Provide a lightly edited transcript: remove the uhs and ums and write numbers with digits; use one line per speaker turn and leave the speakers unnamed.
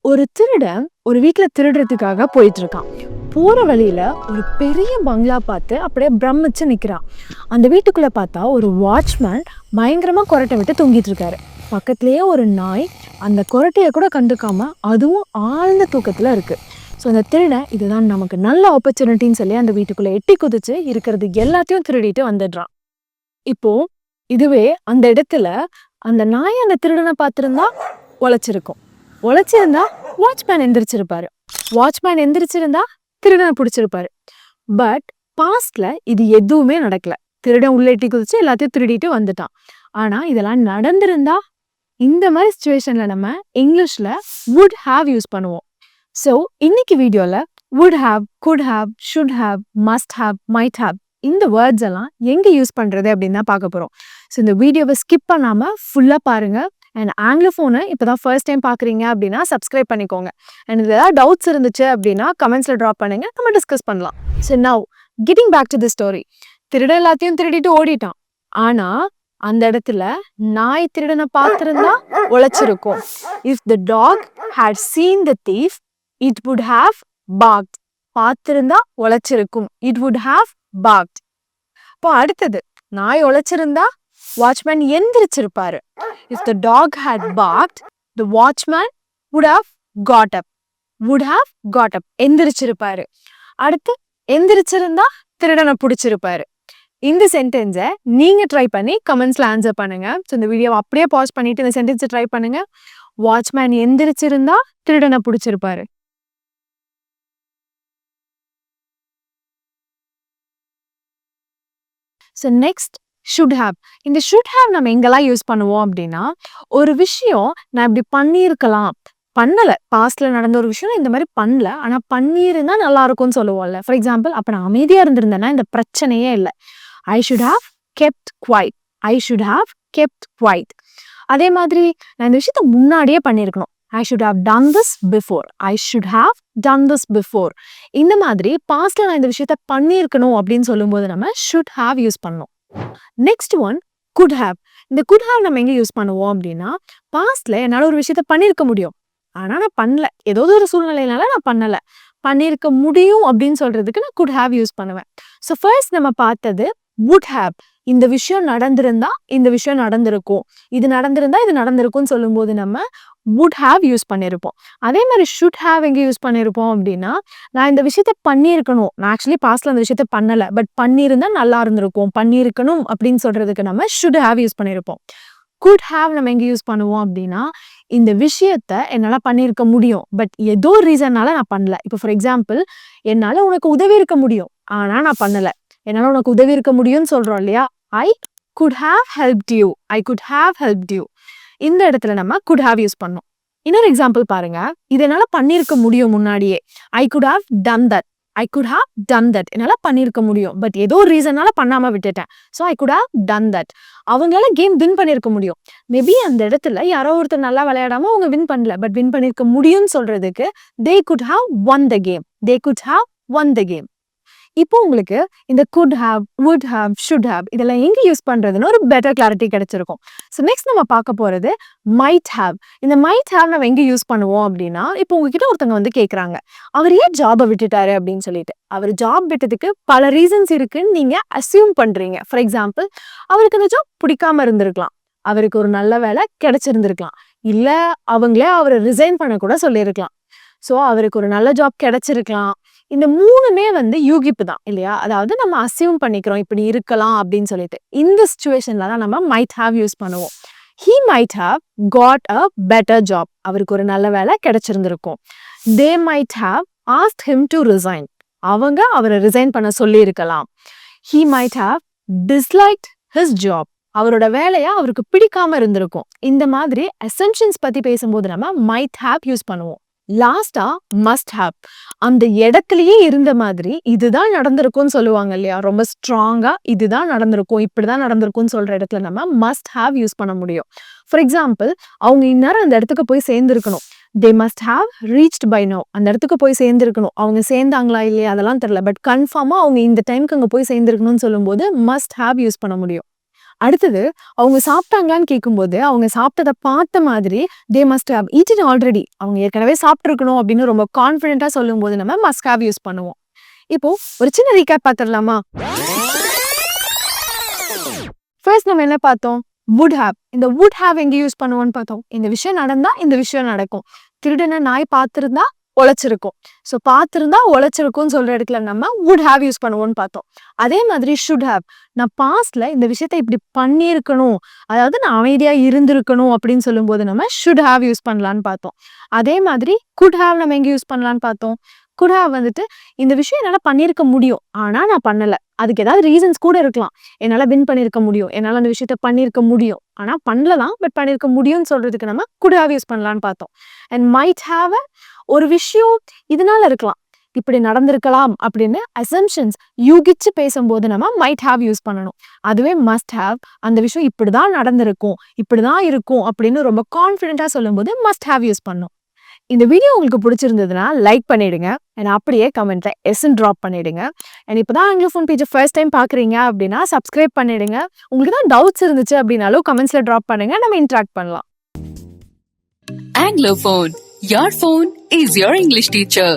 ஒரு திருடன் ஒரு வீட்ல திருடுறதுக்காக போயிட்டு இருக்கான். போற வழியில ஒரு பெரிய பங்களா பார்த்து அப்படியே பிரமிச்சு நிக்கிறான். அந்த வீட்டுக்குள்ள பார்த்தா ஒரு வாட்ச்மேன் பயங்கரமா கொரட்டை விட்டு தூங்கிட்டு இருக்காரு. பக்கத்திலேயே ஒரு நாய் அந்த கொரட்டையை கூட கண்டுக்காம அதுவும் ஆழ்ந்த தூக்கத்துல இருக்கு. ஸோ அந்த திருடன் இதுதான் நமக்கு நல்ல ஆப்பர்ச்சுனிட்டின்னு சொல்லி அந்த வீட்டுக்குள்ள எட்டி குதிச்சு இருக்கிறது எல்லாத்தையும் திருடிட்டு வந்துடுறான். இப்போ இதுவே அந்த இடத்துல அந்த நாய் அந்த திருடனை பார்த்திருந்தா உழைச்சிருக்கும். உழைச்சிருந்தா வாட்ச்மேன் எந்திரிச்சிருப்பாரு. வாட்ச்மேன் எந்திரிச்சிருந்தா திருடனை பிடிச்சிருப்பாரு. பட் பாஸ்ட்ல இது எதுவுமே நடக்கல. திருடன் உள்ளேட்டி குதிச்சு எல்லாத்தையும் திருடிட்டு வந்துட்டான். ஆனா இதெல்லாம் நடந்திருந்தா இந்த மாதிரி சுச்சுவேஷன்ல நம்ம இங்கிலீஷ்ல would have யூஸ் பண்ணுவோம். ஸோ இன்னைக்கு வீடியோல would have, could have, should have, must have, might have இந்த வேர்ட்ஸ் எல்லாம் எங்க யூஸ் பண்றது அப்படின்னு தான் பார்க்க போறோம். ஸோ இந்த வீடியோவை ஸ்கிப் பண்ணாம ஃபுல்லா பாருங்க. அண்ட் ஆங்கிலோஃபோனை இப்போதான் ஃபர்ஸ்ட் டைம் பார்க்குறீங்க அப்படின்னா சப்ஸ்கிரைப் பண்ணிக்கோங்க. அண்ட் இது ஏதாவது டவுட்ஸ் இருந்துச்சு அப்படின்னா கமெண்ட்ஸில் ட்ராப் பண்ணுங்க, நம்ம டிஸ்கஸ் பண்ணலாம். So now getting back to the story. திருடன் எல்லாத்தையும் திருடிட்டு ஓடிட்டான். ஆனா அந்த இடத்துல நாய் திருடனை பார்த்திருந்தா உழைச்சிருக்கும். If the dog had seen the thief it would have barked. பார்த்திருந்தா உழைச்சிருக்கும். It would have barked. இப்போ அடுத்தது நாய் உழைச்சிருந்தா வாட்ச்மேன் எந்திரிச்சிருப்பாரு. If the dog had barked, the watchman would have got up. Would have got up. எந்திரிச்சிருப்பாரு. அடுத்து எந்திரிச்சிருந்தா திருடனை பிடிச்சிருப்பாரு. இந்த சென்டென்ஸை நீங்க ட்ரை பண்ணி கமெண்ட்ஸ்ல ஆன்சர் பண்ணுங்க. ஸோ இந்த வீடியோவை அப்படியே பாஸ் பண்ணிட்டு இந்த சென்டென்ஸை ட்ரை பண்ணுங்க. வாட்ச்மேன் எந்திரிச்சிருந்தா திருடனை பிடிச்சிருப்பாரு. So next should have. இந்த should have நம்ம எங்கெல்லாம் யூஸ் பண்ணுவோம் அப்படின்னா, ஒரு விஷயம் நான் இப்படி பண்ணியிருக்கலாம், பண்ணல, பாஸ்ட்ல நடந்த ஒரு விஷயம் இந்த மாதிரி பண்ணல, ஆனா பண்ணியிருந்தா நல்லா இருக்கும்னு சொல்லுவோம்ல. ஃபார் எக்ஸாம்பிள், அப்ப நான் அமைதியா இருந்திருந்தேன்னா இந்த பிரச்சனையே இல்லை. I should have kept quiet. I should have kept quiet. அதே மாதிரி நான் இந்த விஷயத்த முன்னாடியே பண்ணியிருக்கணும். I should have done this before. I should have done this before. இந்த மாதிரி பாஸ்ட்ல நான் இந்த விஷயத்த பண்ணியிருக்கணும் அப்படின்னு சொல்லும்போது நம்ம ஷுட் ஹாவ் யூஸ் பண்ணணும். Next one could have. இந்த could have நம்ம எங்க யூஸ் பண்ணுவோம் அப்படின்னா, பாஸ்ட்ல என்னால ஒரு விஷயத்த பண்ணியிருக்க முடியும், ஆனா நான் பண்ணல, ஏதோ ஒரு சூழ்நிலையினால நான் பண்ணல, பண்ணியிருக்க முடியும் அப்படின்னு சொல்றதுக்கு நான் could have யூஸ் பண்ணுவேன். ஸோ ஃபர்ஸ்ட் நம்ம பார்த்தது would have. இந்த விஷயம் நடந்திருந்தா இந்த விஷயம் நடந்திருக்கும், இது நடந்திருந்தா இது நடந்திருக்கும்னு சொல்லும்போது நம்ம would have யூஸ் பண்ணியிருப்போம். அதே மாதிரி should have எங்க யூஸ் பண்ணியிருப்போம் அப்படின்னா, நான் இந்த விஷயத்த பண்ணியிருக்கணும், நான் ஆக்சுவலி பாஸ்ட்ல அந்த விஷயத்த பண்ணல, பட் பண்ணியிருந்தா நல்லா இருந்திருக்கும், பண்ணியிருக்கணும் அப்படின்னு சொல்றதுக்கு நம்ம should have யூஸ் பண்ணியிருப்போம். could have நம்ம எங்க யூஸ் பண்ணுவோம் அப்படின்னா, இந்த விஷயத்த என்னால பண்ணியிருக்க முடியும், பட் ஏதோ ரீசன்னால நான் பண்ணல. இப்போ ஃபார் எக்ஸாம்பிள், என்னால உனக்கு உதவி இருக்க முடியும், ஆனா நான் பண்ணல. என்னால உனக்கு உதவி இருக்க முடியும்னு சொல்றோம் இல்லையா, I could have helped you. I could have helped you. இந்த இடத்துல நம்ம could have யூஸ் பண்ணோம். இன்னொரு எக்ஸாம்பிள் பாருங்க. இது என்னால பண்ணியிருக்க முடியும் முன்னாடியே. I could have done that. I could have done that. என்னால பண்ணியிருக்க முடியும், பட் ஏதோ ரீசனால பண்ணாம விட்டுட்டேன். So I could have done that. அவங்களால கேம் வின் பண்ணியிருக்க முடியும். மேபி அந்த இடத்துல யாரோ ஒருத்தர் நல்லா விளையாடாம அவங்க வின் பண்ணல, பட் வின் பண்ணியிருக்க முடியும்னு சொல்றதுக்கு they could have won the game. They could have won the game. இப்போ உங்களுக்கு இந்த could have, would have, should have இதெல்லாம் எங்க யூஸ் பண்றதுன்னு ஒரு பெட்டர் கிளாரிட்டி கிடைச்சிருக்கும். ஸோ நெக்ஸ்ட் நம்ம பார்க்க போறது might have. இந்த might have நம்ம எங்க யூஸ் பண்ணுவோம் அப்படின்னா, இப்போ உங்ககிட்ட ஒருத்தவங்க வந்து கேட்குறாங்க, அவர் ஏன் ஜாபை விட்டுட்டாரு அப்படின்னு சொல்லிட்டு. அவர் ஜாப் விட்டதுக்கு பல ரீசன்ஸ் இருக்குன்னு நீங்க அசியூம் பண்றீங்க. ஃபார் எக்ஸாம்பிள், அவருக்கு அந்த ஜாப் பிடிக்காம இருந்திருக்கலாம், அவருக்கு ஒரு நல்ல வேலை கிடைச்சிருந்திருக்கலாம், இல்ல அவங்களே அவரை ரிசைன் பண்ண கூட சொல்லியிருக்கலாம். ஸோ அவருக்கு ஒரு நல்ல ஜாப் கிடைச்சிருக்கலாம். இந்த மூணுமே வந்து யூகிப்பு தான் இல்லையா, அதாவது நம்ம அசியூம் பண்ணிக்கிறோம் இப்படி இருக்கலாம் அப்படின்னு சொல்லிட்டு. இந்த சிச்சுவேஷன்ல தான் நம்ம might have யூஸ் பண்ணுவோம். He might have got a better job. அவருக்கு ஒரு நல்ல வேலை கிடைச்சிருந்திருக்கும். They might have asked him to resign. அவங்க அவரை ரிசைன் பண்ண சொல்லி இருக்கலாம். He might have disliked his job. அவரோட வேலையை அவருக்கு பிடிக்காம இருந்திருக்கும். இந்த மாதிரி அசம்ஷன்ஸ் பத்தி பேசும்போது நம்ம might have யூஸ் பண்ணுவோம். லாஸ்டா must have. அந்த இடத்துலயே இருந்த மாதிரி இதுதான் நடந்திருக்கும்னு சொல்லுவாங்க இல்லையா, ரொம்ப ஸ்ட்ராங்கா இதுதான் நடந்திருக்கும், இப்படிதான் நடந்திருக்கும்னு சொல்ற இடத்துல நம்ம must have யூஸ் பண்ண முடியும். ஃபார் எக்ஸாம்பிள், அவங்க இந்நேரம் அந்த இடத்துக்கு போய் சேர்ந்திருக்கணும். they must have reached by now. அந்த இடத்துக்கு போய் சேர்ந்திருக்கணும். அவங்க சேர்ந்தாங்களா இல்லையா அதெல்லாம் தெரியல, பட் கன்ஃபார்மா அவங்க இந்த டைமுக்கு அங்க போய் சேர்ந்திருக்கணும்னு சொல்லும்போது must have யூஸ் பண்ண முடியும். அடுத்தது அவங்க சாப்பிட்டாங்களான்னு கேட்கும்போது அவங்க சாப்பிட்டதை பார்த்த மாதிரி they must have eaten already. அவங்க ஏற்கனவே சாப்பிட்டுருக்கணும் அப்படின்னு ரொம்ப கான்ஃபிடென்ட்டா சொல்லும்போது நம்ம மஸ்ட் ஹேவ் யூஸ் பண்ணுவோம். இப்போ ஒரு சின்ன ரீகேப் பார்த்துடலாமா? ஃபர்ஸ்ட் நம்ம என்ன பார்த்தோம்? Would have. இந்த வுட் ஹேவ் எங்க யூஸ் பண்ணுவோம்னு பார்த்தோம். இந்த விஷயம் நடந்தா இந்த விஷயம் நடக்கும். திருடன நாய் பார்த்திருந்தா உழைச்சிருக்கும். ஸோ பார்த்திருந்தா உழைச்சிருக்கும்னு சொல்ற இடத்துல நம்ம வுட் ஹேவ் யூஸ் பண்ணுவோம்னு பார்த்தோம். அதே மாதிரி ஷுட் ஹேவ். நான் பாஸ்ட்ல இந்த விஷயத்த இப்படி பண்ணியிருக்கணும், அதாவது நான் அமைதியா இருந்திருக்கணும் அப்படின்னு சொல்லும்போது நம்ம ஷுட் ஹேவ் யூஸ் பண்ணலான்னு பார்த்தோம். அதே மாதிரி குட் ஹேவ் நம்ம எங்க யூஸ் பண்ணலான்னு பார்த்தோம். குட் ஹேவ் வந்துட்டு இந்த விஷயம் என்னால பண்ணியிருக்க முடியும், ஆனா நான் பண்ணல. அதுக்கு ஏதாவது ரீசன்ஸ் கூட இருக்கலாம். என்னால வின் பண்ணியிருக்க முடியும், என்னால அந்த விஷயத்த பண்ணியிருக்க முடியும், ஆனா பண்ணலாம், பட் பண்ணியிருக்க முடியும்னு சொல்றதுக்கு நம்ம குட் ஹேவ் யூஸ் பண்ணலான்னு பார்த்தோம். அண்ட் மைட் ஹேவ் ஒரு விஷயம் இதனால இருக்கலாம், இப்படி நடந்திருக்கலாம் அப்படின்னு அசம்ஷன்ஸ் யூகிச்சு பேசும்போது நம்ம மைட் ஹேவ் யூஸ் பண்ணணும். அதுவே மஸ்ட் ஹேவ் அந்த விஷயம் இப்படிதான் நடந்திருக்கும், இப்படிதான் இருக்கும் அப்படின்னு ரொம்ப கான்ஃபிடென்ட்டா சொல்லும்போது மஸ்ட் ஹேவ் யூஸ் பண்ணணும். இந்த வீடியோ உங்களுக்கு பிடிச்சிருந்ததுன்னா லைக் பண்ணிடுங்க. அண்ட் அப்படியே கமெண்ட்ல எஸ்ன்னு ட்ராப் பண்ணிடுங்க. அண்ட் இப்போதான் ஆங்கிலோஃபோன் பேஜை ஃபர்ஸ்ட் டைம் பார்க்குறீங்க அப்படின்னா சப்ஸ்கிரைப் பண்ணிடுங்க. உங்களுக்கு தான் டவுட்ஸ் இருந்துச்சு அப்படின்னாலும் கமெண்ட்ஸ்ல ட்ராப் பண்ணுங்க, நம்ம இன்ட்ராக்ட் பண்ணலாம்.
Anglophone, your phone is your English teacher.